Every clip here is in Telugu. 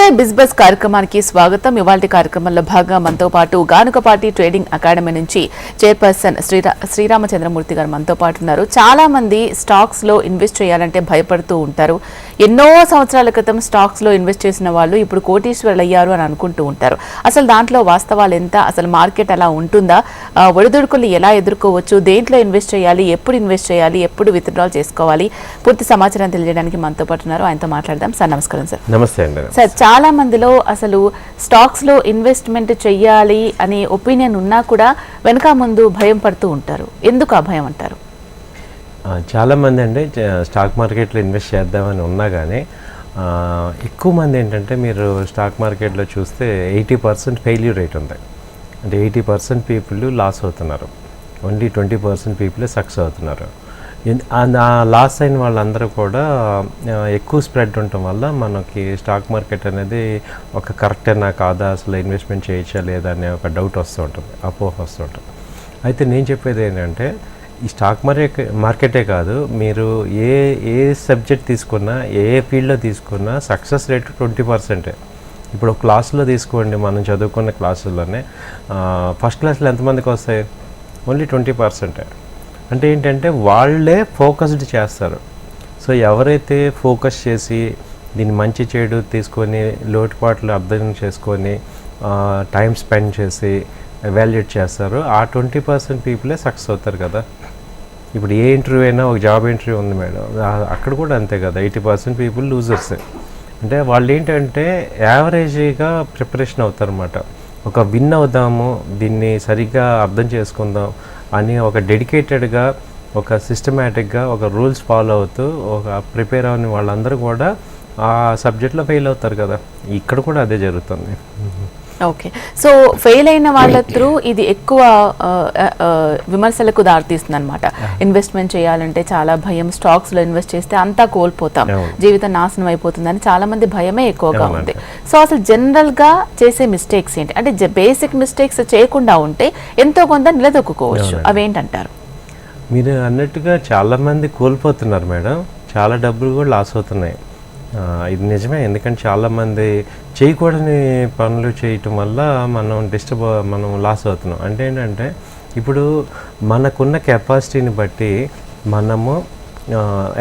నమస్తే బిజినెస్ కార్యక్రమానికి స్వాగతం. ఇవాల్టి కార్యక్రమంలో భాగంగా మనతో పాటు గానుగపాటి ట్రేడింగ్ అకాడమీ నుంచి చైర్పర్సన్ శ్రీరామచంద్రమూర్తి గారు మనతో పాటు ఉన్నారు. చాలా మంది స్టాక్స్ లో ఇన్వెస్ట్ చేయాలంటే భయపడుతూ ఉంటారు. ఎన్నో సంవత్సరాల క్రితం స్టాక్స్ లో ఇన్వెస్ట్ చేసిన వాళ్ళు ఇప్పుడు కోటీశ్వరులు అయ్యారు అని అనుకుంటూ ఉంటారు. అసలు దాంట్లో వాస్తవాలు ఎంత, అసలు మార్కెట్ అలా ఉంటుందా, ఒడిదుడుకులు ఎలా ఎదుర్కోవచ్చు, దేంట్లో ఇన్వెస్ట్ చేయాలి, ఎప్పుడు ఇన్వెస్ట్ చేయాలి, ఎప్పుడు విత్డ్రాల్ చేసుకోవాలి, పూర్తి సమాచారం తెలియజేయడానికి మనతో పాటు ఉన్నారు. ఆయనతో మాట్లాడదాం. సార్ నమస్కారం. సార్ నమస్తే అండి. సార్, చాలా మందిలో అసలు స్టాక్స్ లో ఇన్వెస్ట్మెంట్ చెయ్యాలి అనే ఒపీనియన్ ఉన్నా కూడా వెనక ముందు భయం పడుతూ ఉంటారు. ఎందుకు ఆ భయం అంటారు? చాలా మంది అండి స్టాక్ మార్కెట్లో ఇన్వెస్ట్ చేద్దామని ఉన్నా కానీ ఎక్కువ మంది ఏంటంటే మీరు స్టాక్ మార్కెట్లో చూస్తే 80% ఫెయిల్యూర్ రేట్ ఉంది. అంటే 80% పీపుల్ లాస్ అవుతున్నారు, ఓన్లీ 20% పీపుల్ సక్సెస్ అవుతున్నారు. లాస్ అయిన వాళ్ళందరూ కూడా ఎక్కువ స్ప్రెడ్ ఉండటం వల్ల మనకి స్టాక్ మార్కెట్ అనేది ఒక కరెక్టేనా కాదా, అసలు ఇన్వెస్ట్మెంట్ చేయొచ్చా లేదా అనే ఒక డౌట్ వస్తూ ఉంటుంది, అపోహ వస్తూ ఉంటుంది. అయితే నేను చెప్పేది ఏంటంటే ఈ స్టాక్ మార్కెటే కాదు, మీరు ఏ సబ్జెక్ట్ తీసుకున్నా, ఏ ఫీల్డ్లో తీసుకున్నా సక్సెస్ రేట్ 20%. ఇప్పుడు ఒక క్లాసులో తీసుకోండి, మనం చదువుకున్న క్లాసుల్లోనే ఫస్ట్ క్లాస్లో ఎంతమందికి వస్తాయి? ఓన్లీ 20%. అంటే ఏంటంటే వాళ్ళే ఫోకస్డ్ చేస్తారు. సో ఎవరైతే ఫోకస్ చేసి దీన్ని మంచి చెడు తీసుకొని లోటుపాట్లు అర్థం చేసుకొని టైం స్పెండ్ చేసి ఎవాల్యుయేట్ చేస్తారో ఆ 20% పీపులే సక్సెస్ అవుతారు కదా. ఇప్పుడు ఏ ఇంటర్వ్యూ అయినా, ఒక జాబ్ ఇంటర్వ్యూ ఉంది మేడం, అక్కడ కూడా అంతే కదా, 80% పీపుల్ లూజర్సే. అంటే వాళ్ళు ఏంటంటే యావరేజ్గా ప్రిపరేషన్ అవుతారన్నమాట. ఒక విన్ అవుదాము, దీన్ని సరిగ్గా అర్థం చేసుకుందాం అని ఒక డెడికేటెడ్గా, ఒక సిస్టమేటిక్గా, ఒక రూల్స్ ఫాలో అవుతూ ఒక ప్రిపేర్ అవని వాళ్ళందరూ కూడా ఆ సబ్జెక్ట్లో ఫెయిల్ అవుతారు కదా. ఇక్కడ కూడా అదే జరుగుతుంది. ఓకే, సో ఫెయిల్ అయిన వాళ్ళ త్రూ ఇది ఎక్కువ విమర్శలకు దారితీస్తుంది అనమాట. ఇన్వెస్ట్మెంట్ చేయాలంటే చాలా భయం, స్టాక్స్ లో ఇన్వెస్ట్ చేస్తే అంతా కోల్పోతాం, జీవితం నాశనం అయిపోతుందని చాలా మంది భయమే ఎక్కువగా ఉంది. సో అసలు జనరల్ గా చేసే మిస్టేక్స్ ఏంటి? అంటే బేసిక్ మిస్టేక్స్ చేయకుండా ఉంటే ఎంతో కొంత నిలదొక్కుకోవచ్చు, అవేంటంటారు? మీరు అన్నట్టుగా చాలా మంది కోల్పోతున్నారు మేడం, చాలా డబ్బులు కూడా లాస్ అవుతున్నాయి. ఇది నిజమే, ఎందుకంటే చాలామంది చేయకూడని పనులు చేయటం వల్ల మనం లాస్ అవుతున్నాం. అంటే ఏంటంటే ఇప్పుడు మనకున్న కెపాసిటీని బట్టి మనము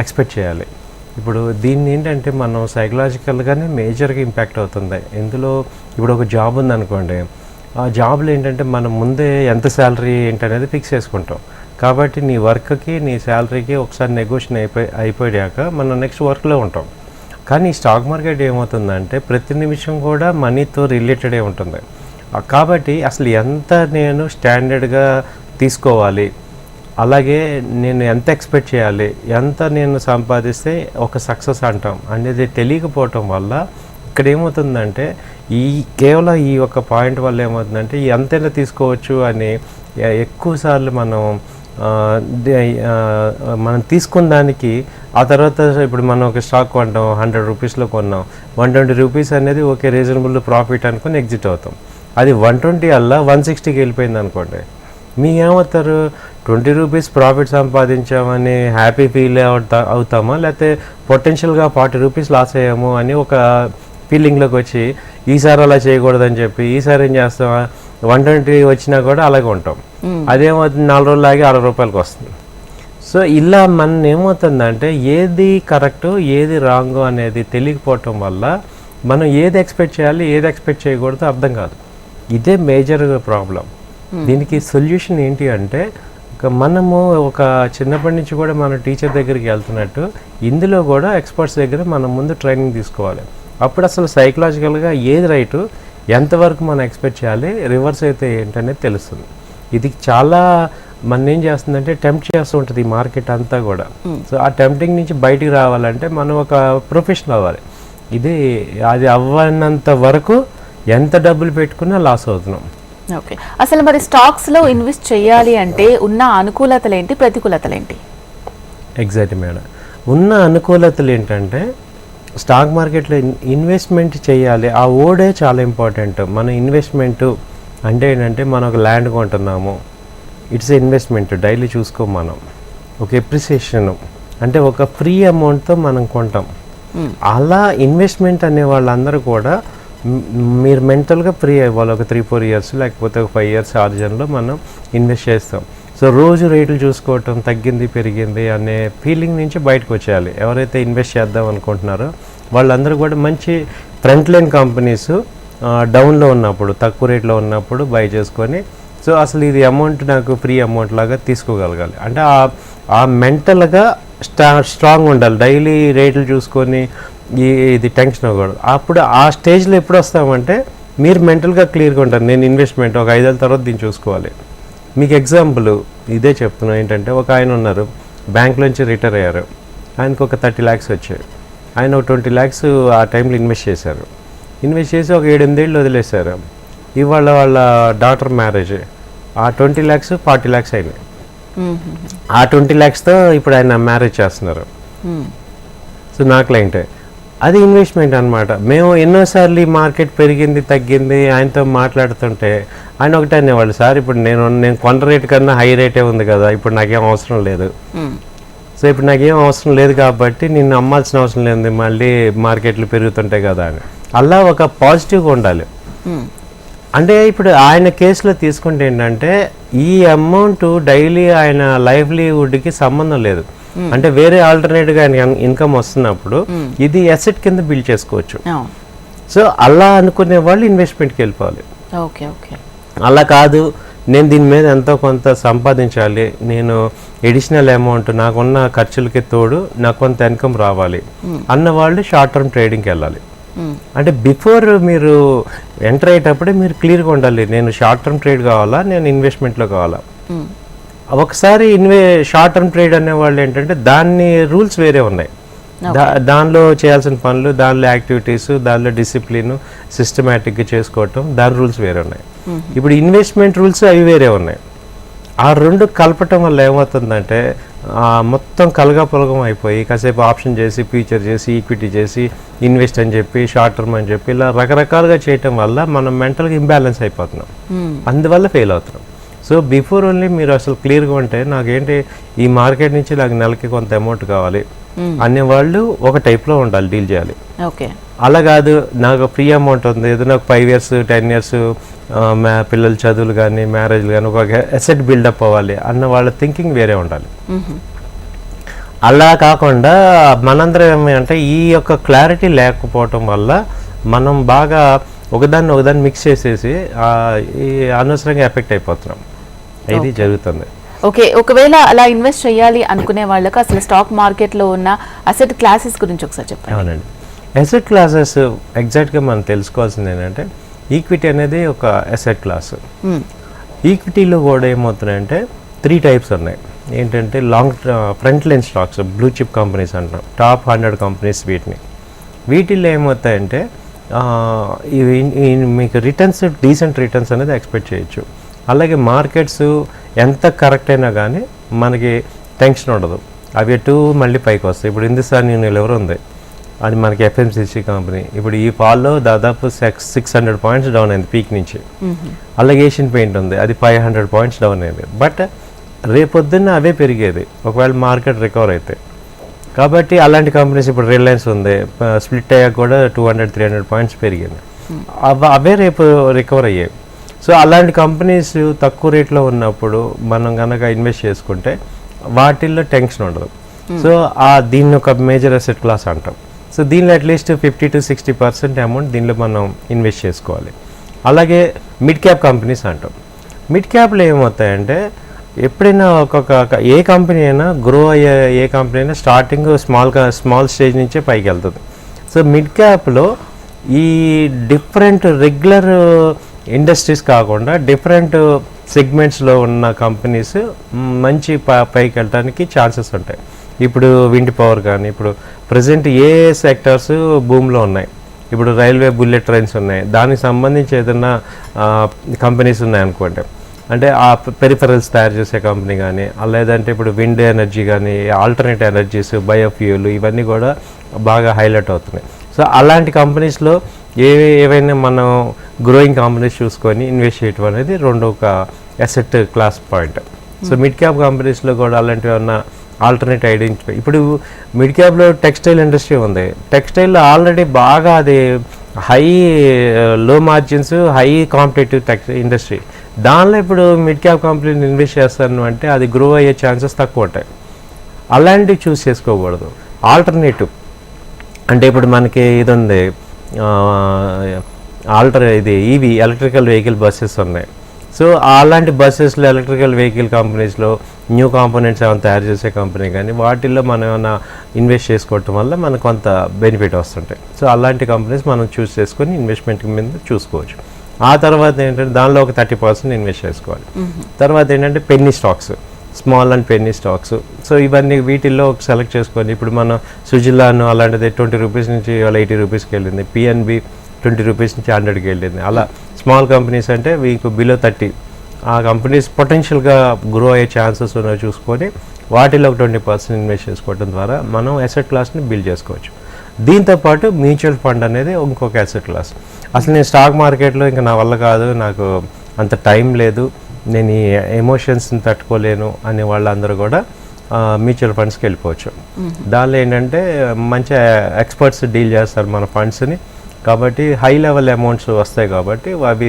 ఎక్స్పెక్ట్ చేయాలి. ఇప్పుడు దీన్ని ఏంటంటే మనం సైకలాజికల్గానే మేజర్గా ఇంపాక్ట్ అవుతుంది. ఇందులో ఇప్పుడు ఒక జాబ్ ఉందనుకోండి, ఆ జాబ్లో ఏంటంటే మనం ముందే ఎంత శాలరీ ఏంటనేది ఫిక్స్ చేసుకుంటాం. కాబట్టి నీ వర్క్కి, నీ శాలరీకి ఒకసారి నెగోషియేషన్ అయిపోయాక మనం నెక్స్ట్ వర్క్లో ఉంటాం. కానీ స్టాక్ మార్కెట్ ఏమవుతుందంటే ప్రతి నిమిషం కూడా మనీతో రిలేటెడే ఉంటుంది. కాబట్టి అసలు ఎంత నేను స్టాండర్డ్గా తీసుకోవాలి, అలాగే నేను ఎంత ఎక్స్పెక్ట్ చేయాలి, ఎంత నేను సంపాదిస్తే ఒక సక్సెస్ అంటాం అనేది తెలియకపోవటం వల్ల ఇక్కడ ఏమవుతుందంటే కేవలం ఈ ఒక పాయింట్ వల్ల ఏమవుతుందంటే ఎంతైనా తీసుకోవచ్చు అని ఎక్కువసార్లు మనం తీసుకున్న దానికి ఆ తర్వాత ఇప్పుడు మనం ఒక స్టాక్ కొంటాం, 100 రూపీస్లో కొన్నాం, 120 రూపీస్ అనేది ఓకే రీజనబుల్ ప్రాఫిట్ అనుకుని ఎగ్జిట్ అవుతాం. అది 120 అలా 160కి వెళ్ళిపోయింది అనుకోండి, మీకేమవుతారు? 20 రూపీస్ ప్రాఫిట్ సంపాదించామని హ్యాపీ ఫీల్ అవుతామా, లేకపోతే పొటెన్షియల్గా 40 రూపీస్ లాస్ అయ్యాము అని ఒక ఫీలింగ్లోకి వచ్చి ఈసారి అలా చేయకూడదని చెప్పి ఈసారి ఏం చేస్తామా, 120 వచ్చినా కూడా అలాగే ఉంటాం. అదేమవుతుంది, 4 రోజులు ఆగి 60 రూపాయలకి వస్తుంది. సో ఇలా మన ఏమవుతుందంటే ఏది కరెక్ట్, ఏది రాంగ్ అనేది తెలియకపోవటం వల్ల మనం ఏది ఎక్స్పెక్ట్ చేయాలి, ఏది ఎక్స్పెక్ట్ చేయకూడదు అర్థం కాదు. ఇదే మేజర్ ప్రాబ్లం. దీనికి సొల్యూషన్ ఏంటి అంటే మనము ఒక చిన్నప్పటి నుంచి కూడా మన టీచర్ దగ్గరికి వెళ్తున్నట్టు ఇందులో కూడా ఎక్స్పర్ట్స్ దగ్గర మనం ముందు ట్రైనింగ్ తీసుకోవాలి. అప్పుడు అసలు సైకలాజికల్గా ఏది రైటు, ఎంతవరకు మనం ఎక్స్పెక్ట్ చేయాలి, రివర్స్ అయితే ఏంటనేది తెలుస్తుంది. ఇది చాలా మన ఏం చేస్తుందంటే టెంప్ట్ చేస్తూ ఉంటుంది ఈ మార్కెట్ అంతా కూడా. సో ఆ టెంప్టింగ్ నుంచి బయటికి రావాలంటే మనం ఒక ప్రొఫెషనల్ అవ్వాలి. అది అవ్వనంత వరకు ఎంత డబ్బులు పెట్టుకున్నా లాస్ అవుతున్నాం. ఓకే, అసలు మరి స్టాక్స్ లో ఇన్వెస్ట్ చేయాలి అంటే ఉన్న అనుకూలతలు ఏంటి, ప్రతికూలతలు ఏంటి? ఎగ్జాక్ట్లీ మేడం, ఉన్న అనుకూలతలు ఏంటంటే స్టాక్ మార్కెట్లో ఇన్వెస్ట్మెంట్ చేయాలి, ఆ ఓడే చాలా ఇంపార్టెంట్. మన ఇన్వెస్ట్మెంట్ అంటే ఏంటంటే మనం ఒక ల్యాండ్ కొంటున్నాము, ఇట్స్ ఇన్వెస్ట్మెంట్, డైలీ చూసుకోం మనం. ఒక ఎప్రిసియేషన్ అంటే ఒక ఫ్రీ అమౌంట్తో మనం కొంటాం. అలా ఇన్వెస్ట్మెంట్ అనే వాళ్ళందరూ కూడా మీరు మెంటల్గా ఫ్రీ అవ్వాలి. ఒక 3-4 ఇయర్స్ లేకపోతే ఒక 5 ఇయర్స్ ఆర్జన్లో మనం ఇన్వెస్ట్ చేస్తాం. సో రోజు రేట్లు చూసుకోవటం, తగ్గింది పెరిగింది అనే ఫీలింగ్ నుంచి బయటకు వచ్చేయాలి. ఎవరైతే ఇన్వెస్ట్ చేద్దాం అనుకుంటున్నారో వాళ్ళందరూ కూడా మంచి ఫ్రంట్ లైన్ కంపెనీస్ డౌన్లో ఉన్నప్పుడు, తక్కువ రేట్లో ఉన్నప్పుడు బై చేసుకొని, సో అసలు ఇది అమౌంట్ నాకు ఫ్రీ అమౌంట్ లాగా తీసుకోగలగాలి. అంటే ఆ మెంటల్గా స్ట్రాంగ్ ఉండాలి. డైలీ రేట్లు చూసుకొని ఇది టెన్షన్ అవ్వకూడదు. అప్పుడు ఆ స్టేజ్లో ఎప్పుడు వస్తామంటే మీరు మెంటల్గా క్లియర్గా ఉంటారు. నేను ఇన్వెస్ట్మెంట్ ఒక 5 ఏళ్ళ తర్వాత దీన్ని చూసుకోవాలి. మీకు ఎగ్జాంపుల్ ఇదే చెప్తున్నాను. ఏంటంటే ఒక ఆయన ఉన్నారు, బ్యాంక్లోంచి రిటైర్ అయ్యారు. ఆయనకు ఒక 30 lakhs వచ్చాయి. ఆయన ఒక 20 lakhs ఆ టైంలో ఇన్వెస్ట్ చేశారు. ఇన్వెస్ట్ చేసి ఒక 7-8 ఏళ్ళు వదిలేశారు. ఇవాళ వాళ్ళ డాటర్ మ్యారేజ్, ఆ 20 lakhs 40 lakhs అయినాయి. ఆ 20 lakhsతో ఇప్పుడు ఆయన మ్యారేజ్ చేస్తున్నారు. సో నా క్లయింటే అది ఇన్వెస్ట్మెంట్ అనమాట. మేము ఎన్నోసార్లు ఈ మార్కెట్ పెరిగింది తగ్గింది ఆయనతో మాట్లాడుతుంటే ఆయన ఒకటే అనేవాళ్ళు, సార్ ఇప్పుడు నేను కొన్న రేటు కన్నా హై రేటే ఉంది కదా, ఇప్పుడు నాకేం అవసరం లేదు. సో ఇప్పుడు నాకేం అవసరం లేదు కాబట్టి నేను అమ్మాల్సిన అవసరం లేదు, మళ్ళీ మార్కెట్లు పెరుగుతుంటాయి కదా అని. అలా ఒక పాజిటివ్గా ఉండాలి. అంటే ఇప్పుడు ఆయన కేసులో తీసుకుంటే ఏంటంటే ఈ అమౌంట్ డైలీ ఆయన లైవ్లీవుడ్కి సంబంధం లేదు. అంటే వేరే ఆల్టర్నేట్గా ఆయన ఇన్కమ్ వస్తున్నప్పుడు ఇది అసెట్ కింద బిల్డ్ చేసుకోవచ్చు. సో అలా అనుకునే వాళ్ళు ఇన్వెస్ట్మెంట్కి వెళ్ళిపోవాలి. అలా కాదు, నేను దీని మీద ఎంతో కొంత సంపాదించాలి, నేను ఎడిషనల్ అమౌంట్ నాకున్న ఖర్చులకి తోడు నాకు కొంత ఇన్కమ్ రావాలి అన్న వాళ్ళు షార్ట్ టర్మ్ ట్రేడింగ్కి వెళ్ళాలి. అంటే బిఫోర్ మీరు ఎంటర్ అయ్యేటప్పుడే మీరు క్లియర్గా ఉండాలి, నేను షార్ట్ టర్మ్ ట్రేడ్ కావాలా, నేను ఇన్వెస్ట్మెంట్లో కావాలా. ఒకసారి షార్ట్ టర్మ్ ట్రేడ్ అనేవాళ్ళు ఏంటంటే దాన్ని రూల్స్ వేరే ఉన్నాయి. దానిలో చేయాల్సిన పనులు, దానిలో యాక్టివిటీస్, దానిలో డిసిప్లిన్ సిస్టమేటిక్గా చేసుకోవటం, దాని రూల్స్ వేరే ఉన్నాయి. ఇప్పుడు ఇన్వెస్ట్మెంట్ రూల్స్ అవి వేరే ఉన్నాయి. ఆ రెండు కలపటం వల్ల ఏమవుతుందంటే మొత్తం కలగాపొలగం అయిపోయి కాసేపు ఆప్షన్ చేసి, ఫ్యూచర్ చేసి, ఈక్విటీ చేసి, ఇన్వెస్ట్ అని చెప్పి, షార్ట్ టర్మ్ అని చెప్పి ఇలా రకరకాలుగా చేయటం వల్ల మనం మెంటల్గా ఇంబ్యాలెన్స్ అయిపోతున్నాం. అందువల్ల ఫెయిల్ అవుతున్నాం. సో బిఫోర్ ఓన్లీ మీరు అసలు క్లియర్గా ఉంటే నాకేంటి ఈ మార్కెట్ నుంచి నాకు నెలకి కొంత అమౌంట్ కావాలి అనేవాళ్ళు ఒక టైప్లో ఉండాలి, డీల్ చేయాలి. అలా కాదు, నాకు ఫ్రీ అమౌంట్ ఉంది, ఏదో నాకు 5 years 10 years పిల్లల చదువులు కానీ మ్యారేజ్లు కానీ ఒక అసెట్ బిల్డప్ అవ్వాలి అన్న వాళ్ళ థింకింగ్ వేరే ఉండాలి. అలా కాకుండా మనందరం ఏమంటే ఈ యొక్క క్లారిటీ లేకపోవటం వల్ల మనం బాగా ఒకదాన్ని మిక్స్ చేసేసి ఈ అనవసరంగా ఎఫెక్ట్ అయిపోతున్నాం. ఇది జరుగుతుంది. ఒకవేళ అలా ఇన్వెస్ట్ చేయాలి అనుకునే వాళ్ళకి అసలు స్టాక్ మార్కెట్లో ఉన్న అసెట్ క్లాసెస్ గురించి ఒకసారి చెప్పండి. అవునండి, అసెట్ క్లాసెస్ ఎగ్జాక్ట్గా మనం తెలుసుకోవాల్సింది ఏంటంటే ఈక్విటీ అనేది ఒక అసెట్ క్లాస్. ఈక్విటీలో కూడా ఏమవుతున్నాయంటే 3 types ఉన్నాయి. ఏంటంటే front line stocks, blue chip companies అంటాం, టాప్ 100 కంపెనీస్. వీటిల్లో ఏమవుతాయంటే మీకు రిటర్న్స్, డీసెంట్ రిటర్న్స్ అనేది ఎక్స్పెక్ట్ చేయొచ్చు. అలాగే మార్కెట్స్ ఎంత కరెక్ట్ అయినా కానీ మనకి టెన్షన్ ఉండదు, అవి ఎటు మళ్ళీ పైకి వస్తాయి. ఇప్పుడు హిందుస్థాన్ యూనిలివర్ ఉంది, అది మనకి FMCG కంపెనీ. ఇప్పుడు ఈ ఫాల్లో దాదాపు 600 points డౌన్ అయింది పీక్ నుంచి. అలాగే ఏషియన్ పెయింట్ ఉంది, అది 500 points డౌన్ అయింది. బట్ రేపొద్దున్న అవే పెరిగేది ఒకవేళ మార్కెట్ రికవర్ అయితే. కాబట్టి అలాంటి కంపెనీస్, ఇప్పుడు రిలయన్స్ ఉంది, స్ప్లిట్ అయ్యాక కూడా 200-300 points పెరిగింది. అవే రేపు రికవర్ అయ్యాయి. సో అలాంటి కంపెనీస్ తక్కువ రేట్లో ఉన్నప్పుడు మనం కనుక ఇన్వెస్ట్ చేసుకుంటే వాటిల్లో టెన్షన్ ఉండదు. సో దీన్ని ఒక మేజర్ అసెట్ క్లాస్ అంటాం. సో దీనిలో అట్లీస్ట్ 50-60% అమౌంట్ దీనిలో మనం ఇన్వెస్ట్ చేసుకోవాలి. అలాగే మిడ్ క్యాప్ కంపెనీస్ అంటాం. మిడ్ క్యాప్లో ఏమవుతాయంటే ఎప్పుడైనా ఏ కంపెనీ అయినా గ్రో అయ్యే, ఏ కంపెనీ అయినా స్టార్టింగ్ స్మాల్ స్టేజ్ నుంచే పైకి వెళ్తుంది. సో మిడ్ క్యాప్లో ఈ డిఫరెంట్ రెగ్యులర్ ఇండస్ట్రీస్ కాకుండా డిఫరెంట్ సెగ్మెంట్స్లో ఉన్న కంపెనీస్ మంచి పైకి వెళ్ళడానికి ఛాన్సెస్ ఉంటాయి. ఇప్పుడు విండ్ పవర్ కానీ, ఇప్పుడు ప్రజెంట్ ఏ సెక్టర్స్ భూమిలో ఉన్నాయి, ఇప్పుడు రైల్వే బుల్లెట్ ట్రైన్స్ ఉన్నాయి, దానికి సంబంధించి ఏదైనా కంపెనీస్ ఉన్నాయనుకోండి, అంటే ఆ పెరిఫరల్స్ తయారు చేసే కంపెనీ కానీ, లేదంటే ఇప్పుడు విండ్ ఎనర్జీ కానీ, ఆల్టర్నేట్ ఎనర్జీస్, బయోఫ్యూల్, ఇవన్నీ కూడా బాగా హైలైట్ అవుతున్నాయి. సో అలాంటి కంపెనీస్లో ఏవైనా మనం గ్రోయింగ్ కంపెనీస్ చూసుకొని ఇన్వెస్ట్ చేయడం అనేది ఒక asset class point. So mid cap కంపెనీస్లో కూడా అలాంటివి ఏమన్నా ఆల్టర్నేట్ ఐడెంటిఫై. ఇప్పుడు మిడ్ క్యాప్లో టెక్స్టైల్ ఇండస్ట్రీ ఉంది, టెక్స్టైల్లో ఆల్రెడీ బాగా అది హై లో మార్జిన్స్, హై కాంపిటేటివ్ ఇండస్ట్రీ. దానిలో ఇప్పుడు మిడ్ క్యాప్ కంపెనీని ఇన్వెస్ట్ చేస్తాను అంటే అది గ్రో అయ్యే ఛాన్సెస్ తక్కువ ఉంటాయి. అలాంటివి చూస్ చేసుకోకూడదు. ఆల్టర్నేటివ్ అంటే ఇప్పుడు మనకి ఇది ఉంది, ఇది ఈవీ ఎలక్ట్రికల్ వెహికల్ బస్సెస్ ఉన్నాయి. సో అలాంటి బస్సెస్లో ఎలక్ట్రికల్ వెహికల్ కంపెనీస్లో న్యూ కాంపోనెంట్స్ ఏమైనా తయారు చేసే కంపెనీ కానీ వాటిల్లో మనం ఏమైనా ఇన్వెస్ట్ చేసుకోవటం వల్ల మనకు కొంత బెనిఫిట్ వస్తుంటాయి. సో అలాంటి కంపెనీస్ మనం చూస్ చేసుకొని ఇన్వెస్ట్మెంట్ మీద చూసుకోవచ్చు. ఆ తర్వాత ఏంటంటే దానిలో ఒక 30% ఇన్వెస్ట్ చేసుకోవాలి. తర్వాత ఏంటంటే Penney stocks, small and Penney stocks. So ఇవన్నీ వీటిల్లో సెలెక్ట్ చేసుకొని ఇప్పుడు మనం సుజిలాను అలాంటిది 20 రూపీస్ నుంచి వాళ్ళ 80 రూపీస్కి వెళ్ళింది. పిఎన్బి 20 రూపీస్ నుంచి 100కి వెళ్ళింది. అలా స్మాల్ కంపెనీస్ అంటే మీకు బిలో 30 ఆ కంపెనీస్ పొటెన్షియల్గా గ్రో అయ్యే ఛాన్సెస్ ఉన్నవి చూసుకొని వాటిలో ఒక 20% ఇన్వెస్ట్ చేసుకోవడం ద్వారా మనం అసెట్ క్లాస్ని బిల్డ్ చేసుకోవచ్చు. దీంతోపాటు మ్యూచువల్ ఫండ్ అనేది ఇంకొక అసెట్ క్లాస్. అసలు నేను స్టాక్ మార్కెట్లో ఇంకా నా వల్ల కాదు, నాకు అంత టైం లేదు, నేను ఈ ఎమోషన్స్ని తట్టుకోలేను అనే వాళ్ళందరూ కూడా మ్యూచువల్ ఫండ్స్కి వెళ్ళిపోవచ్చు. దానిలో ఏంటంటే మంచి ఎక్స్పర్ట్స్ డీల్ చేస్తారు మన ఫండ్స్ని, కాబట్టి హై లెవెల్ అమౌంట్స్ వస్తాయి, కాబట్టి అవి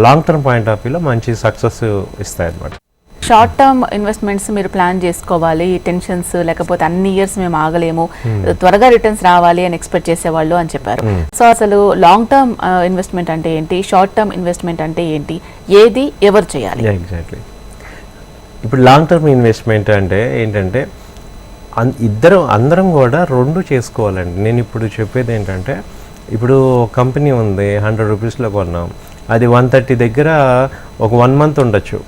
లాంగ్ టర్మ్ పాయింట్ ఆఫ్ వ్యూలో మంచి సక్సెస్ ఇస్తాయి అన్నమాట. షార్ట్ టర్మ్ ఇన్వెస్ట్మెంట్స్ మీరు ప్లాన్ చేసుకోవాలి, టెన్షన్స్ లేకపోతే అన్ని ఇయర్స్ మేము ఆగలేము, త్వరగా రిటర్న్స్ రావాలి అని ఎక్స్పెక్ట్ చేసేవాళ్ళు అని చెప్పారు. సో అసలు లాంగ్ టర్మ్ ఇన్వెస్ట్మెంట్ అంటే ఏంటి, షార్ట్ టర్మ్ ఇన్వెస్ట్మెంట్ అంటే ఏంటి, ఏది ఎవరు చేయాలి? ఎగ్జాక్ట్లీ. ఇప్పుడు లాంగ్ టర్మ్ ఇన్వెస్ట్మెంట్ అంటే ఏంటంటే అందరం కూడా రెండు చేసుకోవాలండి. నేను ఇప్పుడు చెప్పేది ఏంటంటే ఇప్పుడు కంపెనీ ఉంది, 100 రూపీస్లో కొన్నాం, అది 130 దగ్గర ఒక 1 మంత్ ఉండొచ్చు.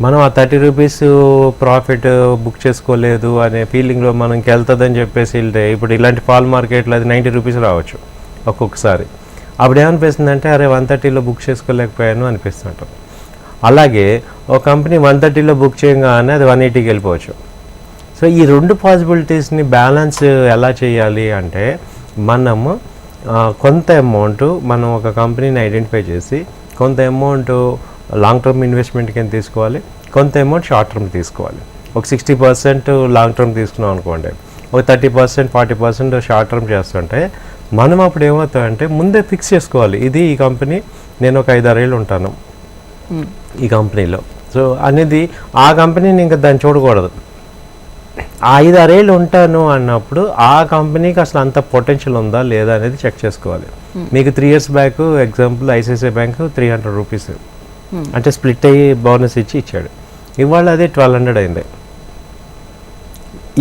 మనం ఆ 30 రూపీస్ ప్రాఫిట్ బుక్ చేసుకోలేదు అనే ఫీలింగ్లో మనకి వెళ్తుందని చెప్పేసి వెళ్తే ఇప్పుడు ఇలాంటి ఫాల్ మార్కెట్లో అది 90 రూపీస్ రావచ్చు ఒక్కొక్కసారి. అప్పుడు ఏమనిపిస్తుంది అంటే అరే 130లో బుక్ చేసుకోలేకపోయాను అనిపిస్తుంటాం. అలాగే ఒక కంపెనీ 130లో బుక్ చేయగానే అది 180కి వెళ్ళిపోవచ్చు. సో ఈ రెండు పాసిబిలిటీస్ని బ్యాలెన్స్ ఎలా చేయాలి అంటే మనము కొంత అమౌంట్ మనం ఒక కంపెనీని ఐడెంటిఫై చేసి కొంత అమౌంట్ లాంగ్ టర్మ్ ఇన్వెస్ట్మెంట్ కింద తీసుకోవాలి, కొంత అమౌంట్ షార్ట్ టర్మ్ తీసుకోవాలి. ఒక 60% లాంగ్ టర్మ్ తీసుకున్నాం అనుకోండి, ఒక 30% 40% షార్ట్ టర్మ్ చేస్తుంటే మనం అప్పుడు ఏమవుతామంటే ముందే ఫిక్స్ చేసుకోవాలి, ఇది ఈ కంపెనీ నేను ఒక 5-6 ఏళ్ళు ఉంటాను ఈ కంపెనీలో. సో అనేది ఆ కంపెనీని ఇంకా దాన్ని చూడకూడదు. 5-6 ఏళ్ళు ఉంటాను అన్నప్పుడు ఆ కంపెనీకి అసలు అంత పొటెన్షియల్ ఉందా లేదా అనేది చెక్ చేసుకోవాలి. మీకు 3 years back example ICICI bank 300 rupees అంటే స్ప్లిట్ అయ్యి బోనస్ ఇచ్చాడు. ఇవాళ అదే 1200 అయింది.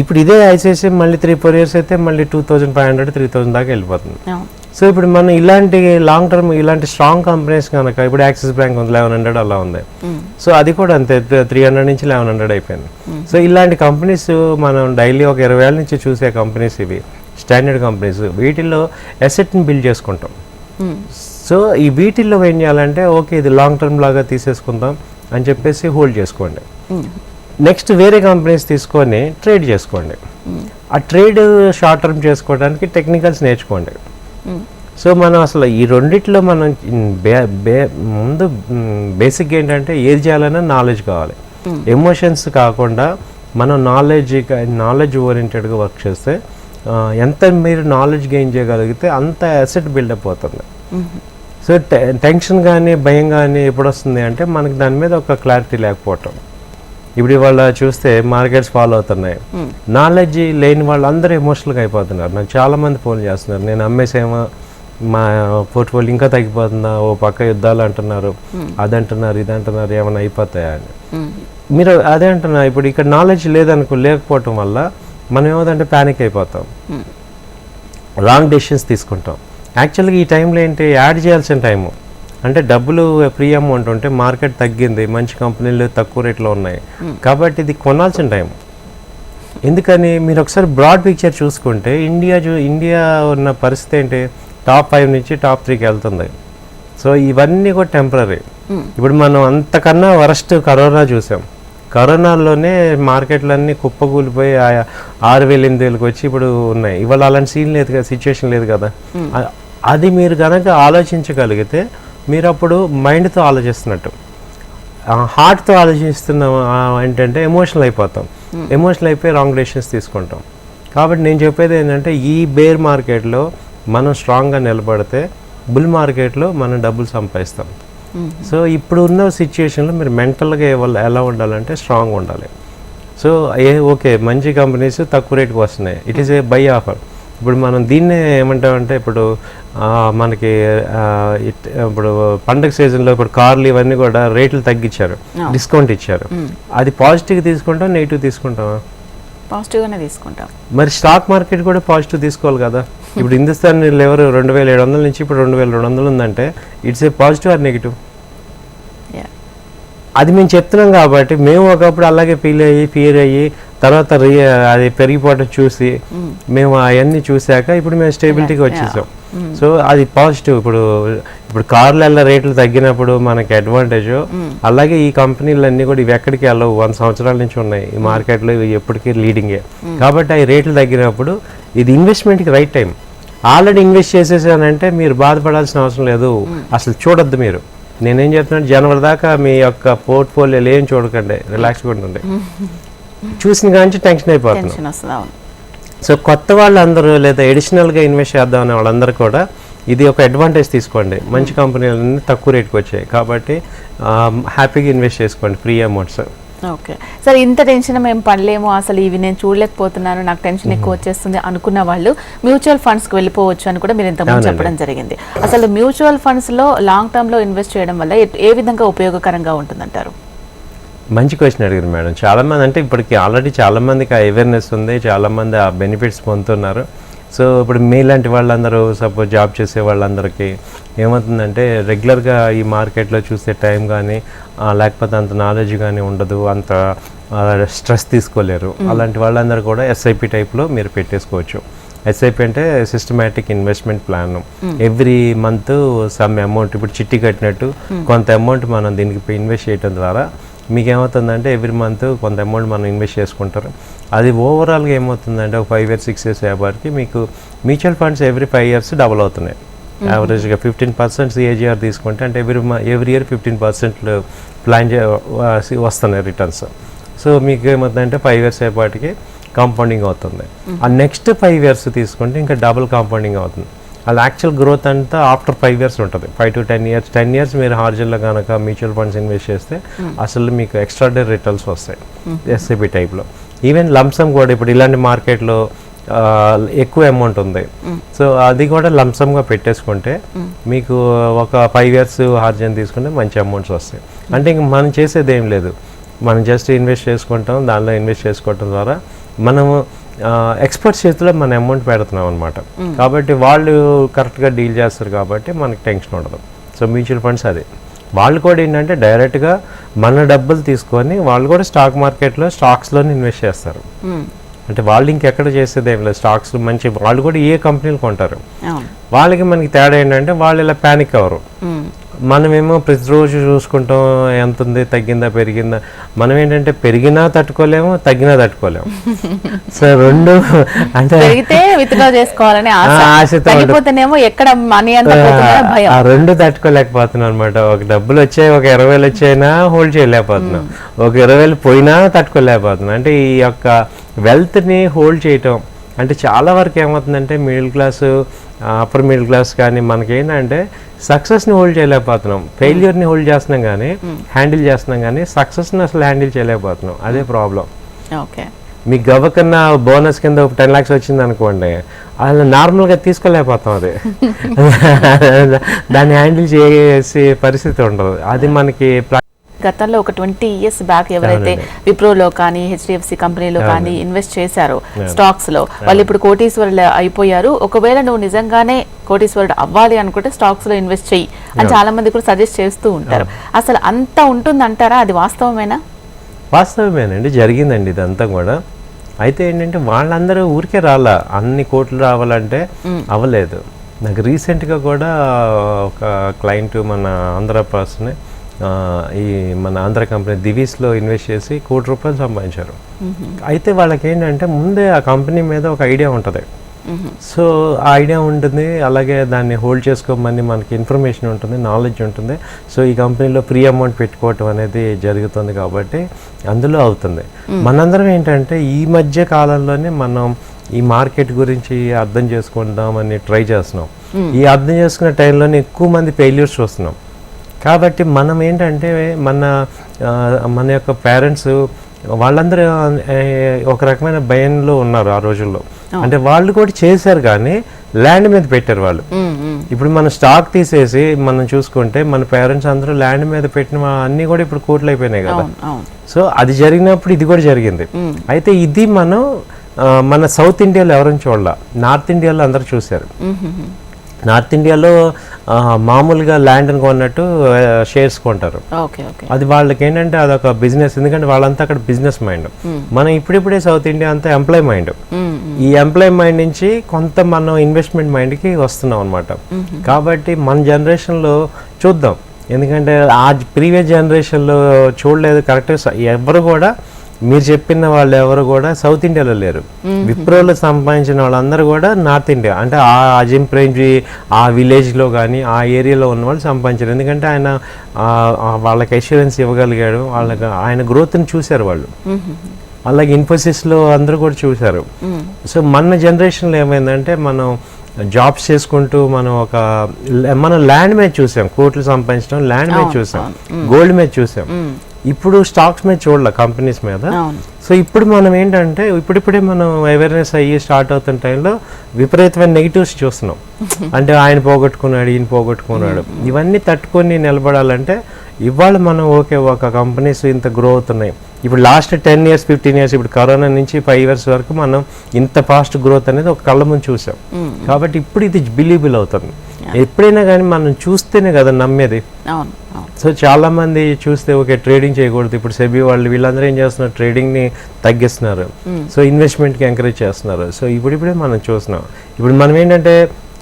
ఇప్పుడు ఇదే ఐసిఐసిఐ మళ్ళీ 3-4 years అయితే మళ్ళీ 2500 3000 దాకా వెళ్ళిపోతుంది. సో ఇప్పుడు మనం ఇలాంటి లాంగ్ టర్మ్ ఇలాంటి స్ట్రాంగ్ కంపెనీస్ కనుక ఇప్పుడు యాక్సిస్ బ్యాంక్ ఉంది 1100 అలా ఉంది. సో అది కూడా అంతే 300 నుంచి 1100 అయిపోయింది. సో ఇలాంటి కంపెనీస్ మనం డైలీ ఒక 20 ఏళ్ళ నుంచి చూసే కంపెనీస్ ఇవి స్టాండర్డ్ కంపెనీస్. వీటిల్లో అసెట్ని బిల్డ్ చేసుకుంటాం. సో ఈ వీటిల్లో ఏం చేయాలంటే ఓకే ఇది లాంగ్ టర్మ్ లాగా తీసేసుకుందాం అని చెప్పేసి హోల్డ్ చేసుకోండి. నెక్స్ట్ వేరే కంపెనీస్ తీసుకొని ట్రేడ్ చేసుకోండి. ఆ ట్రేడ్ షార్ట్ టర్మ్ చేసుకోవడానికి టెక్నికల్స్ నేర్చుకోండి. సో మనం అసలు ఈ రెండిట్లో మనం ముందు బేసిక్ ఏంటంటే ఏది చేయాలన్నా నాలెడ్జ్ కావాలి. ఎమోషన్స్ కాకుండా మనం నాలెడ్జ్ ఓరియంటెడ్గా వర్క్ చేస్తే ఎంత మీరు నాలెడ్జ్ గెయిన్ చేయగలిగితే అంత అసెట్ బిల్డప్ అవుతుంది. సో టెన్షన్ కానీ భయం కానీ ఎప్పుడు వస్తుంది అంటే మనకి దాని మీద ఒక క్లారిటీ లేకపోవటం. ఇప్పుడు ఇవాళ చూస్తే మార్కెట్స్ ఫాలో అవుతున్నాయి, నాలెడ్జ్ లేని వాళ్ళు అందరూ ఎమోషనల్గా అయిపోతున్నారు. నాకు చాలామంది ఫోన్ చేస్తున్నారు, నేను అమ్మేసేమో మా పోర్ట్ఫోలియో ఇంకా తగ్గిపోతుందా, ఓ పక్క యుద్ధాలు అంటున్నారు, అదంటున్నారు ఇదంటున్నారు, ఏమైనా అయిపోతాయా అని. మీరు అదే అంటున్నారు. ఇప్పుడు ఇక్కడ నాలెడ్జ్ లేకపోవటం వల్ల మనం ఏమవుతుందంటే ప్యానిక్ అయిపోతాం, రాంగ్ డెసిషన్స్ తీసుకుంటాం. యాక్చువల్గా ఈ టైంలో ఏంటి యాడ్ చేయాల్సిన టైము అంటే డబ్బులు ఫ్రీ అమౌంట్ ఉంటే మార్కెట్ తగ్గింది, మంచి కంపెనీలు తక్కువ రేట్లో ఉన్నాయి కాబట్టి ఇది కొనాల్సిన టైం. ఎందుకని మీరు ఒకసారి బ్రాడ్ పిక్చర్ చూసుకుంటే ఇండియా ఉన్న పరిస్థితి ఏంటి, టాప్ 5 నుంచి టాప్ 3కి వెళ్తుంది. సో ఇవన్నీ కూడా టెంపరీ. ఇప్పుడు మనం అంతకన్నా వరస్ట్ కరోనా చూసాం. కరోనాలోనే మార్కెట్లన్నీ కుప్పకూలిపోయి 6000-8000కి వచ్చి ఇప్పుడు ఉన్నాయి. ఇవాళ అలాంటి సీన్ లేదు కదా, సిచ్యువేషన్ లేదు కదా. అది మీరు కనుక ఆలోచించగలిగితే మీరు అప్పుడు మైండ్తో ఆలోచిస్తున్నట్టు, హార్ట్తో ఆలోచిస్తున్నాం ఏంటంటే ఎమోషనల్ అయిపోతాం. ఎమోషనల్ అయిపోయి రాంగ్ డెసిషన్స్ తీసుకుంటాం. కాబట్టి నేను చెప్పేది ఏంటంటే ఈ బేర్ మార్కెట్లో మనం స్ట్రాంగ్గా నిలబడితే బుల్ మార్కెట్లో మనం డబ్బులు సంపాదిస్తాం. సో ఇప్పుడు ఉన్న సిచ్యుయేషన్లో మీరు మెంటల్గా ఎలా ఉండాలంటే స్ట్రాంగ్ ఉండాలి. సో ఓకే మంచి కంపెనీస్ తక్కువ రేటుకి వస్తున్నాయి, it is a buy offer. ఇప్పుడు మనం దీన్నే ఏమంటామంటే ఇప్పుడు మనకి ఇప్పుడు పండగ సీజన్లో ఇప్పుడు కార్లు ఇవన్నీ కూడా రేట్లు తగ్గించారు, డిస్కౌంట్ ఇచ్చారు. అది పాజిటివ్ తీసుకుంటాం, నెగిటివ్ తీసుకుంటామా? పాజిటివ్గానే తీసుకుంటాం. మరి స్టాక్ మార్కెట్ కూడా పాజిటివ్ తీసుకోవాలి కదా. ఇప్పుడు హిందుస్థాన్ లెవర్ 2700 నుంచి ఇప్పుడు 2200 ఉందంటే it's a positive or negative? అది మేము చెప్తున్నాం కాబట్టి మేము ఒకప్పుడు అలాగే ఫీల్ అయ్యి తర్వాత అది పెరిగిపోవటం చూసి మేము అవన్నీ చూసాక ఇప్పుడు మేము స్టేబిలిటీకి వచ్చేసాం. సో అది పాజిటివ్. ఇప్పుడు కార్ల రేట్లు తగ్గినప్పుడు మనకి అడ్వాంటేజ్, అలాగే ఈ కంపెనీలన్నీ కూడా ఇవి ఎక్కడికి వెళ్ళవు, 100 సంవత్సరాల నుంచి ఉన్నాయి ఈ మార్కెట్లో, ఇవి ఎప్పటికీ లీడింగే. కాబట్టి ఆ రేట్లు తగ్గినప్పుడు ఇది ఇన్వెస్ట్మెంట్కి రైట్ టైం. ఆల్రెడీ ఇన్వెస్ట్ చేసేసానంటే మీరు బాధపడాల్సిన అవసరం లేదు, అసలు చూడొద్దు. మీరు నేనేం చెప్తున్నాను, జనవరి దాకా మీ యొక్క పోర్ట్ఫోలియోలు ఏం చూడకండి, రిలాక్స్గా ఉండండి. చూసిన కానీ టెన్షన్ అయిపోతున్నాం. సో కొత్త వాళ్ళందరూ లేదా ఎడిషనల్గా ఇన్వెస్ట్ చేద్దామనే వాళ్ళందరూ కూడా ఇది ఒక అడ్వాంటేజ్ తీసుకోండి. మంచి కంపెనీలన్నీ తక్కువ రేటుకి వచ్చాయి కాబట్టి హ్యాపీగా ఇన్వెస్ట్ చేసుకోండి ఫ్రీ అమౌంట్స్. ఓకే సార్, ఇంత టెన్షన్ మేము పడలేము, అసలు ఇవి నేను చూడలేకపోతున్నాను, నాకు టెన్షన్ ఎక్కువ వచ్చేస్తుంది అనుకున్న వాళ్ళు మ్యూచువల్ ఫండ్స్కి వెళ్ళిపోవచ్చు అని కూడా మీరు ఇంతకుముందు చెప్పడం జరిగింది. అసలు మ్యూచువల్ ఫండ్స్లో లాంగ్ టర్మ్లో ఇన్వెస్ట్ చేయడం వల్ల ఏ విధంగా ఉపయోగకరంగా ఉంటుందంటారు? మంచి క్వశ్చన్ అడిగారు మేడం. చాలామంది అంటే ఇప్పటికి ఆల్రెడీ చాలామందికి ఆ అవేర్నెస్ ఉంది, చాలామంది ఆ బెనిఫిట్స్ పొందుతున్నారు. సో ఇప్పుడు మీలాంటి వాళ్ళందరూ సపోజ్ జాబ్ చేసే వాళ్ళందరికీ ఏమవుతుందంటే రెగ్యులర్గా ఈ మార్కెట్లో చూసే టైం కానీ లేకపోతే అంత నాలెడ్జ్ కానీ ఉండదు, అంత స్ట్రెస్ తీసుకోలేరు. అలాంటి వాళ్ళందరూ కూడా ఎస్ఐపి టైప్లో మీరు పెట్టేసుకోవచ్చు. ఎస్ఐపి అంటే systematic investment plan. Every month some amount, ఇప్పుడు చిట్టి కట్టినట్టు కొంత అమౌంట్ మనం దీనికి ఇన్వెస్ట్ చేయడం ద్వారా మీకు ఏమవుతుందంటే ఎవ్రీ మంత్ కొంత అమౌంట్ మనం ఇన్వెస్ట్ చేసుకుంటారు. అది ఓవరాల్గా ఏమవుతుందంటే ఒక 5 years 6 years అయ్యేపాటికి మీకు mutual funds every 5 years double అవుతున్నాయి. యావరేజ్గా 15% సిఏజీఆర్ తీసుకుంటే అంటే ఎవ్రీ ఇయర్ 15% ప్లాన్ వస్తున్నాయి రిటర్న్స్. సో మీకు ఏమవుతుందంటే 5 years అయ్యేపాటికి కాంపౌండింగ్ అవుతుంది. ఆ నెక్స్ట్ 5 years తీసుకుంటే ఇంకా డబుల్ కాంపౌండింగ్ అవుతుంది. అలా యాక్చువల్ గ్రోత్ అంతా ఆఫ్టర్ 5 years ఉంటుంది. 5 to 10 years. 10 years మీరు హార్జన్లో కనుక మ్యూచువల్ ఫండ్స్ ఇన్వెస్ట్ చేస్తే అసలు మీకు ఎక్స్ట్రాడనరీ రిటర్న్స్ వస్తాయి ఎస్ఐపి టైప్లో. ఈవెన్ లంసమ్ కూడా ఇప్పుడు ఇలాంటి మార్కెట్లో ఎక్కువ అమౌంట్ ఉంది. సో అది కూడా లంసమ్గా పెట్టేసుకుంటే మీకు ఒక 5 years హార్జన్ తీసుకుంటే మంచి అమౌంట్స్ వస్తాయి. అంటే ఇంక మనం చేసేది ఏం లేదు, మనం జస్ట్ ఇన్వెస్ట్ చేసుకుంటాం. దానిలో ఇన్వెస్ట్ చేసుకోవటం ద్వారా మనము ఎక్స్పర్ట్స్ చేతిలో మన అమౌంట్ పెడుతున్నాం అనమాట. కాబట్టి వాళ్ళు కరెక్ట్గా డీల్ చేస్తారు కాబట్టి మనకి టెన్షన్ ఉండదు. సో మ్యూచువల్ ఫండ్స్ అది వాళ్ళు కూడా ఏంటంటే డైరెక్ట్గా మన డబ్బులు తీసుకొని వాళ్ళు కూడా స్టాక్ మార్కెట్లో స్టాక్స్లోనే ఇన్వెస్ట్ చేస్తారు. అంటే వాళ్ళు ఇంకెక్కడ చేసేది ఏం లేదు, స్టాక్స్ మంచి వాళ్ళు కూడా ఏ కంపెనీలు కొంటారు. వాళ్ళకి మనకి తేడా ఏంటంటే వాళ్ళు ఇలా ప్యానిక్ అవ్వరు. మనమేమో ప్రతిరోజు చూసుకుంటాం ఎంత ఉంది, తగ్గిందా పెరిగిందా. మనం ఏంటంటే పెరిగినా తట్టుకోలేము, తగ్గినా తట్టుకోలేము. సో రెండు అంటే ఆ రెండు తట్టుకోలేకపోతున్నాం అనమాట. ఒక డబ్బులు వచ్చాయి, ఒక 20,000 వచ్చాయినా హోల్డ్ చేయలేకపోతున్నాం, ఒక 20,000 పోయినా తట్టుకోలేకపోతున్నాం. అంటే ఈ యొక్క వెల్త్ని హోల్డ్ చేయటం అంటే చాలా వరకు ఏమవుతుందంటే middle class, upper middle class కానీ మనకేంటంటే సక్సెస్ని హోల్డ్ చేయలేకపోతున్నాం. ఫెయిల్యూర్ని హోల్డ్ చేస్తున్నాం కానీ హ్యాండిల్ చేస్తున్నాం కానీ సక్సెస్ని అసలు హ్యాండిల్ చేయలేకపోతున్నాం. అదే ప్రాబ్లం. ఓకే, మీకు గవ్వకన్నా బోనస్ కింద 10 lakhs వచ్చింది అనుకోండి, అలా నార్మల్గా తీసుకోలేకపోతాం. అది దాన్ని హ్యాండిల్ చేసే పరిస్థితి ఉండదు. అది మనకి గతంలో ఒక 20 years బ్యాక్ ఎవరైతే విప్రోలో కానీ హెచ్డిఎఫ్సి కంపెనీలో కానీ ఇన్వెస్ట్ చేశారో స్టాక్స్ లో, వాళ్ళు ఇప్పుడు కోటీశ్వరులు అయిపోయారు. ఒకవేళ నువ్వు నిజంగానే కోటీశ్వరుడు అవ్వాలి అనుకుంటే స్టాక్స్ లో ఇన్వెస్ట్ చెయ్యి అని చాలా మంది కూడా సజెస్ట్ చేస్తూ ఉంటారు. అసలు అంత ఉంటుందంటారా? అది వాస్తవమేనా? వాస్తవమేనండి, జరిగిందండి ఇదంతా కూడా. అయితే ఏంటంటే వాళ్ళందరూ ఊరికే రాలా, అన్ని కోట్లు రావాలంటే అవ్వలేదు. నాకు రీసెంట్గా కూడా ఒక క్లయింట్ మన ఆంధ్ర పర్సన్ ఈ మన ఆంధ్ర కంపెనీ దివీస్లో ఇన్వెస్ట్ చేసి ₹1 కోటి సంపాదించారు. అయితే వాళ్ళకి ఏంటంటే ముందే ఆ కంపెనీ మీద ఒక ఐడియా ఉంటుంది. సో ఆ ఐడియా ఉంటుంది, అలాగే దాన్ని హోల్డ్ చేసుకోమని మనకి ఇన్ఫర్మేషన్ ఉంటుంది, నాలెడ్జ్ ఉంటుంది. సో ఈ కంపెనీలో ఫ్రీ అమౌంట్ పెట్టుకోవటం అనేది జరుగుతుంది కాబట్టి అందులో అవుతుంది. మనందరం ఏంటంటే ఈ మధ్య కాలంలోనే మనం ఈ మార్కెట్ గురించి అర్థం చేసుకుందామని ట్రై చేస్తున్నాం. ఈ అర్థం చేసుకునే టైంలోనే ఎక్కువ మంది ఫెయిల్యూర్స్ చూస్తున్నాం. కాబట్టి మనం ఏంటంటే మన యొక్క పేరెంట్స్ వాళ్ళందరూ ఒక రకమైన భయంలో ఉన్నారు ఆ రోజుల్లో. అంటే వాళ్ళు కూడా చేశారు కానీ ల్యాండ్ మీద పెట్టారు వాళ్ళు. ఇప్పుడు మన స్టాక్ తీసేసి మనం చూసుకుంటే మన పేరెంట్స్ అందరూ ల్యాండ్ మీద పెట్టిన అన్నీ కూడా ఇప్పుడు కోట్లు అయిపోయినాయి కదా. సో అది జరిగినప్పుడు ఇది కూడా జరిగింది. అయితే ఇది మనం మన సౌత్ ఇండియాలో ఎవరైనా చూడాల, నార్త్ ఇండియాలో అందరూ చూశారు. నార్త్ ఇండియాలో మామూలుగా ల్యాండ్ అని కొన్నట్టు షేర్స్ కొంటారు. అది వాళ్ళకి ఏంటంటే అదొక బిజినెస్, ఎందుకంటే వాళ్ళంతా అక్కడ బిజినెస్ మైండ్. మనం ఇప్పుడిప్పుడే సౌత్ ఇండియా అంతా ఎంప్లాయ్ మైండ్. ఈ ఎంప్లాయ్ మైండ్ నుంచి కొంత మనం ఇన్వెస్ట్మెంట్ మైండ్కి వస్తున్నాం అనమాట. కాబట్టి మన జనరేషన్లో చూద్దాం, ఎందుకంటే ఆ ప్రీవియస్ జనరేషన్లో చూడలేదు కరెక్ట్. ఎవరు కూడా మీరు చెప్పిన వాళ్ళు ఎవరు కూడా సౌత్ ఇండియాలో లేరు. విప్రోలో సంపాదించిన వాళ్ళందరూ కూడా నార్త్ ఇండియా, అంటే ఆ అజిమ్ ప్రేమ్జీ ఆ విలేజ్లో కానీ ఆ ఏరియాలో ఉన్న వాళ్ళు సంపాదించారు. ఎందుకంటే ఆయన వాళ్ళకి అష్యూరెన్స్ ఇవ్వగలిగాడు, ఆయన గ్రోత్ని చూశారు వాళ్ళు. అలాగే ఇన్ఫోసిస్లో అందరూ కూడా చూశారు. సో మన జనరేషన్లో ఏమైందంటే మనం జాబ్స్ చేసుకుంటూ మనం ల్యాండ్ మీద చూసాం, కోట్లు సంపాదించడం ల్యాండ్ మీద చూసాం, గోల్డ్ మీద చూసాం. ఇప్పుడు స్టాక్స్ మీద చూడాలి, కంపెనీస్ మీద. సో ఇప్పుడు మనం ఏంటంటే ఇప్పుడిప్పుడే మనం అవేర్నెస్ అయ్యి స్టార్ట్ అవుతున్న టైంలో విపరీతమైన నెగిటివ్స్ చూస్తున్నాం. అంటే ఆయన పోగొట్టుకున్నాడు, ఈయన పోగొట్టుకున్నాడు. ఇవన్నీ తట్టుకొని నిలబడాలంటే ఇవాళ మనం ఒక కంపెనీస్ ఇంత గ్రో అవుతున్నాయి. ఇప్పుడు లాస్ట్ 10 years 15 years ఇప్పుడు కరోనా నుంచి 5 years వరకు మనం ఇంత ఫాస్ట్ గ్రోత్ అనేది ఒక కళ్ళ ముందు చూసాం. కాబట్టి ఇప్పుడు ఇది బిలీబుల్ అవుతుంది. ఎప్పుడైనా కానీ మనం చూస్తేనే కదా నమ్మేది. సో చాలా మంది చూస్తే ఓకే ట్రేడింగ్ చేయకూడదు, ఇప్పుడు సెబీ వాళ్ళు వీళ్ళందరూ ఏం చేస్తున్నారు, ట్రేడింగ్ని తగ్గిస్తున్నారు. సో ఇన్వెస్ట్మెంట్కి ఎంకరేజ్ చేస్తున్నారు. సో ఇప్పుడిప్పుడే మనం చూస్తున్నాం. ఇప్పుడు మనం ఏంటంటే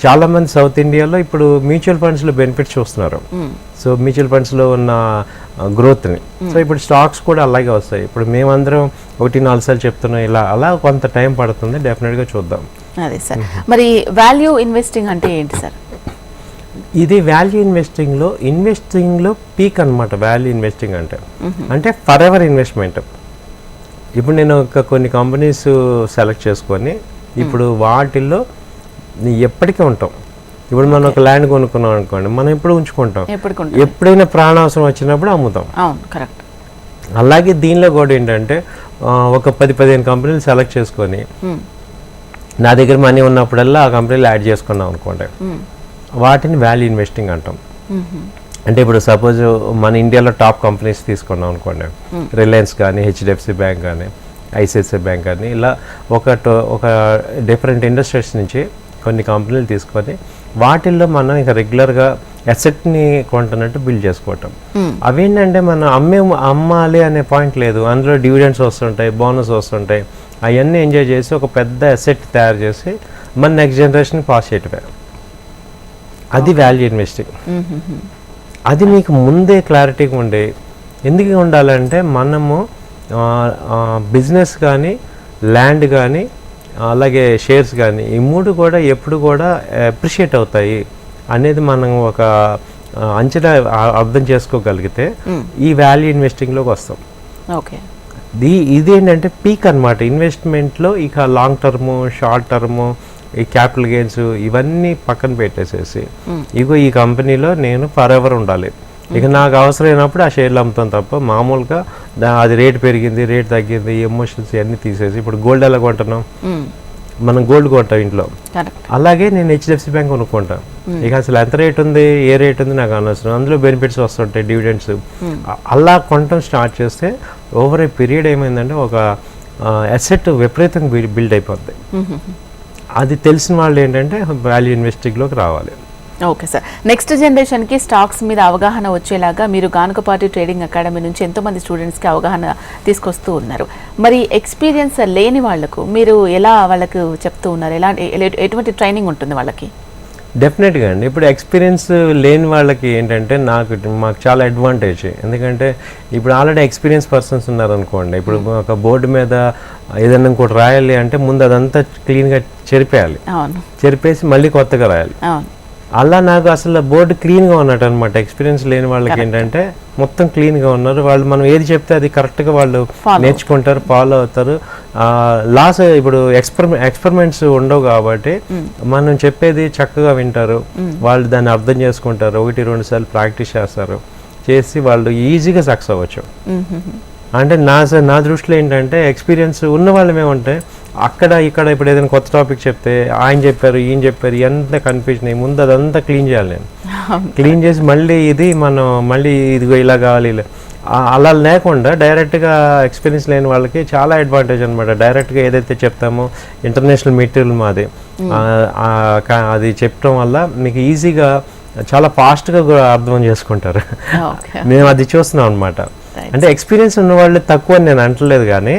చాలా మంది సౌత్ ఇండియాలో ఇప్పుడు మ్యూచువల్ ఫండ్స్లో బెనిఫిట్స్ చూస్తున్నారు. సో మ్యూచువల్ ఫండ్స్లో ఉన్న గ్రోత్ని. సో ఇప్పుడు స్టాక్స్ కూడా అలాగే వస్తాయి. ఇప్పుడు మేమందరం 1-4 సార్లు చెప్తున్నాం, అలా కొంత టైం పడుతుంది, డెఫినెట్గా చూద్దాం. అదే సార్. మరి వాల్యూ ఇన్వెస్టింగ్ అంటే ఏంటి సార్? ఇది వాల్యూ ఇన్వెస్టింగ్లో పీక్ అనమాట. వాల్యూ ఇన్వెస్టింగ్ అంటే ఫర్ ఎవర్ ఇన్వెస్ట్మెంట్. ఇప్పుడు నేను కొన్ని కంపెనీస్ సెలెక్ట్ చేసుకొని ఇప్పుడు వాటిల్లో ఎప్పటికీ ఉంటాం. ఇప్పుడు మనం ఒక ల్యాండ్ కొనుక్కున్నాం అనుకోండి, మనం ఎప్పుడు ఉంచుకుంటాం, ఎప్పుడైనా ప్రాణావసరం వచ్చినప్పుడు అమ్ముతాం. అలాగే దీనిలో కూడా ఏంటంటే ఒక 10-15 కంపెనీలు సెలెక్ట్ చేసుకొని నా దగ్గర మనీ ఉన్నప్పుడల్లా ఆ కంపెనీలు యాడ్ చేసుకున్నాం అనుకోండి, వాటిని వాల్యూ ఇన్వెస్టింగ్ అంటాం. అంటే ఇప్పుడు సపోజ్ మన ఇండియాలో టాప్ కంపెనీస్ తీసుకున్నాం అనుకోండి, రిలయన్స్ కానీ, హెచ్డిఎఫ్సి బ్యాంక్ కానీ, ఐసిఐసిఐ బ్యాంక్ కానీ, ఇలా ఒక డిఫరెంట్ ఇండస్ట్రీస్ నుంచి కొన్ని కంపెనీలు తీసుకొని వాటిల్లో మనం ఇక రెగ్యులర్గా అసెట్ని కొంటున్నట్టు బిల్డ్ చేసుకోవటం. అవేంటంటే మనం అమ్మాలి అనే పాయింట్ లేదు. అందులో డివిడెండ్స్ వస్తుంటాయి, బోనస్ వస్తుంటాయి. అవన్నీ ఎంజాయ్ చేసి ఒక పెద్ద అసెట్ తయారు చేసి మన నెక్స్ట్ జనరేషన్కి పాస్ చేయటమే. అది వాల్యూ ఇన్వెస్టింగ్. అది మీకు ముందే క్లారిటీగా ఉండే. ఎందుకు ఉండాలంటే మనము బిజినెస్ కానీ, ల్యాండ్ కానీ, అలాగే షేర్స్ కానీ, ఈ మూడు కూడా ఎప్పుడు కూడా అప్రిషియేట్ అవుతాయి అనేది మనం ఒక అంచనా అర్థం చేసుకోగలిగితే ఈ వాల్యూ ఇన్వెస్టింగ్లోకి వస్తాం. ఓకే, ఇదేంటంటే పీక్ అనమాట ఇన్వెస్ట్మెంట్లో. ఇక లాంగ్ టర్ము, షార్ట్ టర్ము, ఈ క్యాపిటల్ గెయిన్స్ ఇవన్నీ పక్కన పెట్టేసేసి ఇగో ఈ కంపెనీలో నేను ఫర్ ఎవర్ ఉండాలి, ఇక నాకు అవసరమైనప్పుడు ఆ షేర్లు అమ్ముతాం తప్ప మామూలుగా అది రేట్ పెరిగింది, రేట్ తగ్గింది, ఎమోషన్స్ ఇవన్నీ తీసేసి. ఇప్పుడు గోల్డ్ ఎలా కొంటున్నాం, మనం గోల్డ్ కొంటాం ఇంట్లో. అలాగే నేను హెచ్డిఎఫ్సి బ్యాంక్ కొనుక్కుంటాను. ఇక అసలు ఎంత రేట్ ఉంది, ఏ రేట్ ఉంది నాకు అనవసరం, అందులో బెనిఫిట్స్ వస్తుంటాయి, డివిడెండ్స్. అలా కొనటం స్టార్ట్ చేస్తే ఓవర్ ఏ పీరియడ్ ఏమైందంటే ఒక అసెట్ విపరీతంగా బిల్డ్ అయిపోద్ది. అది తెలిసిన వాళ్ళు ఏంటంటే వాల్యూ ఇన్వెస్టింగ్లోకి రావాలి. Okay sir. నెక్స్ట్ జనరేషన్కి స్టాక్స్ మీద అవగాహన వచ్చేలాగా మీరు గానుగపాటి ట్రేడింగ్ అకాడమీ నుంచి ఎంతోమంది స్టూడెంట్స్కి అవగాహన తీసుకొస్తూ ఉన్నారు. మరి ఎక్స్పీరియన్స్ లేని వాళ్లకు మీరు ఎలా వాళ్ళకు చెప్తూ ఉన్నారు? ఎటువంటి ట్రైనింగ్ ఉంటుంది వాళ్ళకి? డెఫినెట్గా అండి. ఇప్పుడు ఎక్స్పీరియన్స్ లేని వాళ్ళకి ఏంటంటే మాకు చాలా అడ్వాంటేజ్. ఎందుకంటే ఇప్పుడు ఆల్రెడీ ఎక్స్పీరియన్స్ పర్సన్స్ ఉన్నారనుకోండి, ఇప్పుడు ఒక బోర్డు మీద ఏదైనా ఇంకోటి రాయాలి అంటే ముందు అదంతా క్లీన్గా చెరిపేయాలి, చెరిపేసి మళ్ళీ కొత్తగా రాయాలి. అలా నాకు అసలు బోర్డు క్లీన్గా ఉన్నట్టు అనమాట. ఎక్స్పీరియన్స్ లేని వాళ్ళకి ఏంటంటే మొత్తం క్లీన్గా ఉన్నారు వాళ్ళు. మనం ఏది చెప్తే అది కరెక్ట్గా వాళ్ళు నేర్చుకుంటారు, ఫాలో అవుతారు. లాస్ ఇప్పుడు ఎక్స్పెరిమెంట్స్ ఉండవు కాబట్టి మనం చెప్పేది చక్కగా వింటారు, వాళ్ళు దాన్ని అర్థం చేసుకుంటారు, 1-2 సార్లు ప్రాక్టీస్ చేసి వాళ్ళు ఈజీగా సక్సెస్ అవ్వచ్చు. అంటే నా దృష్టిలో ఏంటంటే ఎక్స్పీరియన్స్ ఉన్న వాళ్ళమే ఉంటాయి. అక్కడ ఇక్కడ ఇప్పుడు ఏదైనా కొత్త టాపిక్ చెప్తే ఆయన చెప్పారు ఈయన చెప్పారు ఎంత కన్ఫ్యూజన్ అయ్యి ముందు అదంతా క్లీన్ చేయాలి నేను. క్లీన్ చేసి మళ్ళీ మళ్ళీ ఇదిగో ఇలా కావాలి ఇలా అలా లేకుండా డైరెక్ట్గా ఎక్స్పీరియన్స్ లేని వాళ్ళకి చాలా అడ్వాంటేజ్ అనమాట. డైరెక్ట్గా ఏదైతే చెప్తామో ఇంటర్నేషనల్ మెటీరియల్ మాది, అది చెప్పడం వల్ల మీకు ఈజీగా చాలా ఫాస్ట్గా అర్థం చేసుకుంటారు. మేము అది చూస్తున్నాం అనమాట. అంటే ఎక్స్పీరియన్స్ ఉన్న వాళ్ళు తక్కువ నేను అంటలేదు, కానీ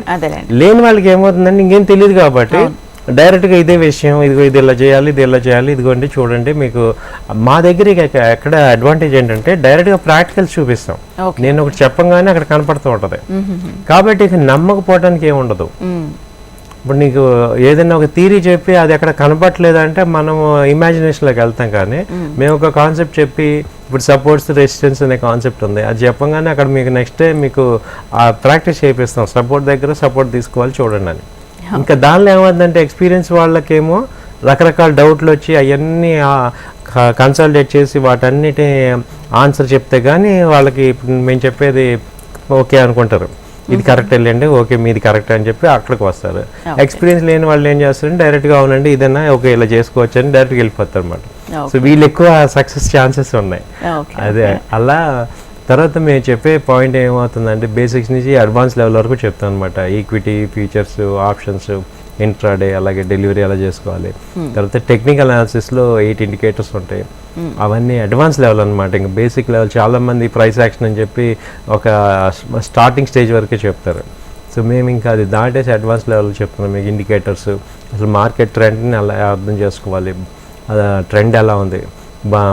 లేని వాళ్ళకి ఏమవుతుందంటే ఇంకేం తెలియదు కాబట్టి డైరెక్ట్గా ఇదే విషయం ఇది ఇలా చేయాలి ఇదిగోండి చూడండి. మీకు మా దగ్గర ఎక్కడ అడ్వాంటేజ్ ఏంటంటే డైరెక్ట్గా ప్రాక్టికల్స్ చూపిస్తాం. నేను ఒకటి చెప్పంగానే అక్కడ కనపడుతూ ఉంటుంది కాబట్టి ఇక నమ్మకపోవడానికి ఏముండదు. ఇప్పుడు నీకు ఏదైనా ఒక థియరీ చెప్పి అది ఎక్కడ కనపట్లేదంటే మనం ఇమాజినేషన్లోకి వెళ్తాం. కానీ మేము ఒక కాన్సెప్ట్ చెప్పి ఇప్పుడు సపోర్ట్స్ రెసిస్టెన్స్ అనే కాన్సెప్ట్ ఉంది, అది చెప్పంగానే అక్కడ మీకు నెక్స్ట్ డే మీకు ఆ ప్రాక్టీస్ చేపిస్తాం. సపోర్ట్ తీసుకోవాలి చూడండి అని. ఇంకా దానిలో ఏమవుతుందంటే ఎక్స్పీరియన్స్ వాళ్ళకేమో రకరకాల డౌట్లు వచ్చి అవన్నీ కన్సల్టేట్ చేసి వాటన్నిటి ఆన్సర్ చెప్తే కానీ వాళ్ళకి మేము చెప్పేది ఓకే అనుకుంటారు, ఇది కరెక్ట్ వెళ్ళండి ఓకే మీది కరెక్ట్ అని చెప్పి అక్కడికి వస్తారు. ఎక్స్పీరియన్స్ లేని వాళ్ళు ఏం చేస్తారంటే డైరెక్ట్గా అవునండి ఇదన్నా ఓకే ఇలా చేసుకోవచ్చు అని డైరెక్ట్గా వెళ్ళిపోతారు అనమాట. సో వీళ్ళు ఎక్కువ సక్సెస్ ఛాన్సెస్ ఉన్నాయి. అదే అలా తర్వాత మేము చెప్పే పాయింట్ ఏమవుతుందంటే బేసిక్స్ నుంచి అడ్వాన్స్ లెవెల్ వరకు చెప్తాం అనమాట. ఈక్విటీ, ఫీచర్స్, ఆప్షన్స్, ఇంట్రాడే, అలాగే డెలివరీ ఎలా చేసుకోవాలి. తర్వాత టెక్నికల్ అనాలిసిస్లో 8 ఇండికేటర్స్ ఉంటాయి, అవన్నీ అడ్వాన్స్ లెవెల్ అనమాట. ఇంకా బేసిక్ లెవెల్ చాలామంది ప్రైస్ యాక్షన్ అని చెప్పి ఒక స్టార్టింగ్ స్టేజ్ వరకే చెప్తారు. సో మేము ఇంకా అది దాటేసి అడ్వాన్స్ లెవెల్ చెప్తున్నాం. మీకు ఇండికేటర్స్, అసలు మార్కెట్ ట్రెండ్ని అలా అర్థం చేసుకోవాలి, ట్రెండ్ ఎలా ఉంది,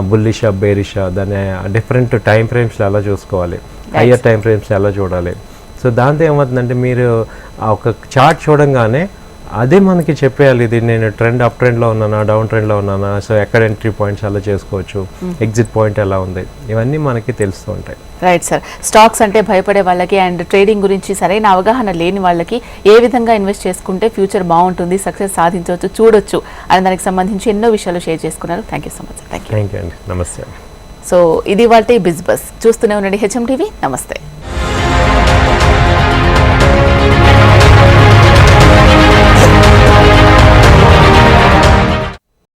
బుల్లిషా బేరిషా, దాన్ని డిఫరెంట్ టైం ఫ్రేమ్స్లో ఎలా చూసుకోవాలి, హయ్యర్ టైం ఫ్రేమ్స్ ఎలా చూడాలి. సో దాంతో ఏమవుతుందంటే మీరు ఒక చార్ట్ చూడంగానే అదే మనకి చెప్పేయాలి, ఇది నేను అప్ ట్రెండ్లో ఉన్నానా, డౌన్ ట్రెండ్లో ఉన్నానా, సో ఎక్కడ ఎంట్రీ పాయింట్స్ ఎలా చేసుకోవచ్చు, ఎగ్జిట్ పాయింట్ ఎలా ఉంది, ఇవన్నీ మనకి తెలుస్తూ ఉంటాయి. Right sir. స్టాక్స్ అంటే భయపడే వాళ్ళకి అండ్ ట్రేడింగ్ గురించి సరైన అవగాహన లేని వాళ్ళకి ఏ విధంగా ఇన్వెస్ట్ చేసుకుంటే ఫ్యూచర్ బాగుంటుంది, సక్సెస్ సాధించవచ్చు, చూడొచ్చు అనే దానికి సంబంధించి ఎన్నో విషయాలు షేర్ చేసుకున్నారు. Thank you so much. Thank you అండి. నమస్తే. సో ఇది వాటి బిజ్ బస్. చూస్తూనే ఉండండి హెచ్ఎం టీవీ. నమస్తే.